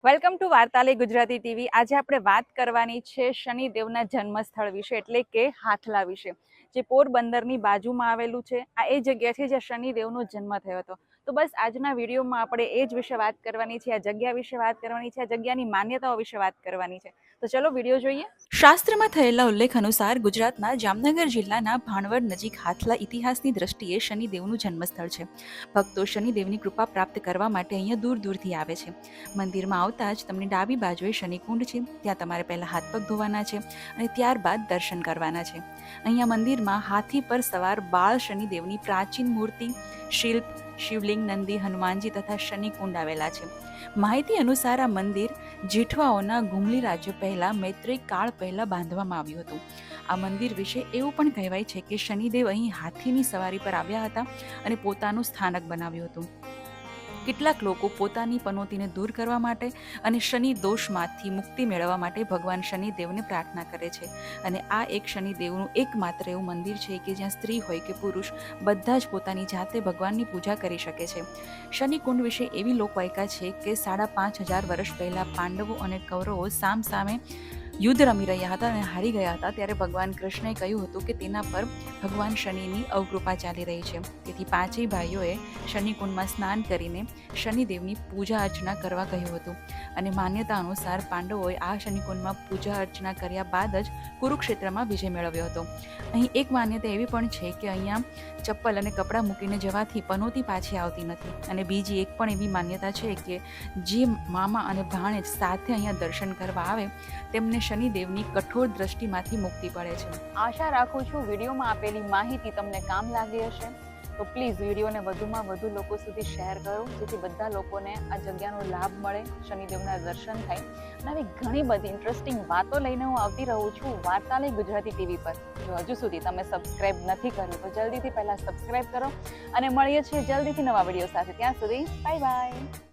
Welcome to Vartalay Gujarati TV. આજે આપણે વાત કરવાની છે શનિદેવના જન્મસ્થળ વિશે, એટલે કે હાથલા વિશે, જે પોરબંદરની બાજુમાં આવેલું છે। આ એ જગ્યા છે જ્યાં શનિદેવનો જન્મ થયો હતો। તો બસ આજના વિડીયોમાં આપણે એ જ વિશે વાત કરવાની છે, આ જગ્યા વિશે વાત કરવાની છે, આ જગ્યાની માન્યતાઓ વિશે વાત કરવાની છે। તો ચલો વિડીયો જોઈએ। શાસ્ત્રમાં થયેલા ઉલ્લેખ અનુસાર ગુજરાતના જામનગર જિલ્લાના ભાણવડ નજીક હાથલા ઇતિહાસની દ્રષ્ટિએ શનિદેવનું જન્મસ્થળ છે। ભક્તો શનિદેવની કૃપા પ્રાપ્ત કરવા માટે અહીંયા દૂર દૂરથી આવે છે। મંદિરમાં આવતા જ તમને ડાબી બાજુએ શનિકુંડ છે, ત્યાં તમારે પહેલા હાથ પગ ધોવાના છે અને ત્યારબાદ દર્શન કરવાના છે। અહીંયા મંદિરમાં હાથી પર સવાર બાળ શનિદેવની પ્રાચીન મૂર્તિ, શિલ્પ, શિવલિંગ, નંદી, હનુમાનજી તથા શનિકુંડ આવેલા છે। માહિતી અનુસાર આ મંદિર જેઠવાઓના ગુમલી રાજ્ય પહેલા મૈત્રેય કાળ પહેલા બાંધવામાં આવ્યું હતું। આ મંદિર વિશે એવું પણ કહેવાય છે કે શનિદેવ અહીં હાથીની સવારી પર આવ્યા હતા અને પોતાનું સ્થાનક બનાવ્યું હતું। કેટલાક લોકો પોતાની પનોતીને દૂર કરવા માટે અને શનિ દોષમાંથી મુક્તિ મેળવવા માટે ભગવાન શનિદેવને પ્રાર્થના કરે છે। અને આ એક શનિદેવનું એકમાત્ર એવું મંદિર છે કે જ્યાં સ્ત્રી હોય કે પુરુષ બધા જ પોતાની જાતે ભગવાનની પૂજા કરી શકે છે। શનિકુંડ વિશે એવી લોકવાયકા છે કે 5,500 વર્ષ પહેલા પાંડવો અને કૌરવો સામ સામે યુદ્ધ રમી રહ્યા હતા અને હારી ગયા હતા, ત્યારે ભગવાન કૃષ્ણએ કહ્યું હતું કે તેના પર ભગવાન શનિની અવકૃપા ચાલી રહી છે। તેથી પાંચેય ભાઈઓએ શનિકુંડમાં સ્નાન કરીને શનિદેવની પૂજા અર્ચના કરવા કહ્યું હતું। અને માન્યતા અનુસાર પાંડવોએ આ શનિકુંડમાં પૂજા અર્ચના કર્યા બાદ જ કુરુક્ષેત્રમાં વિજય મેળવ્યો હતો। અહીં એક માન્યતા એવી પણ છે કે અહીંયા ચપ્પલ અને કપડાં મૂકીને જવાથી પનોતી પાછી આવતી નથી। અને બીજી એક પણ એવી માન્યતા છે કે જે મામા અને ભાણેજ સાથે અહીંયા દર્શન કરવા આવે તેમને શનિદેવની કઠોર દ્રષ્ટિમાંથી મુક્તિ પડે છે। આશા રાખું છું વિડીયોમાં આપેલી માહિતી તમને કામ લાગી હશે। તો પ્લીઝ વિડીયોને વધુમાં વધુ લોકો સુધી શેર કરો, જેથી બધા લોકોને આ જગ્યાનો લાભ મળે, શનિદેવના દર્શન થાય। અને આવી ઘણી બધી ઇન્ટરેસ્ટિંગ વાતો લઈને હું આવતી રહું છું વાર્તાલય ગુજરાતી ટીવી પર। જો હજુ સુધી તમે સબસ્ક્રાઇબ નથી કર્યું તો જલ્દીથી પહેલાં સબસ્ક્રાઇબ કરો અને મળીએ છીએ જલ્દીથી નવા વિડીયો સાથે। ત્યાં સુધી બાય બાય।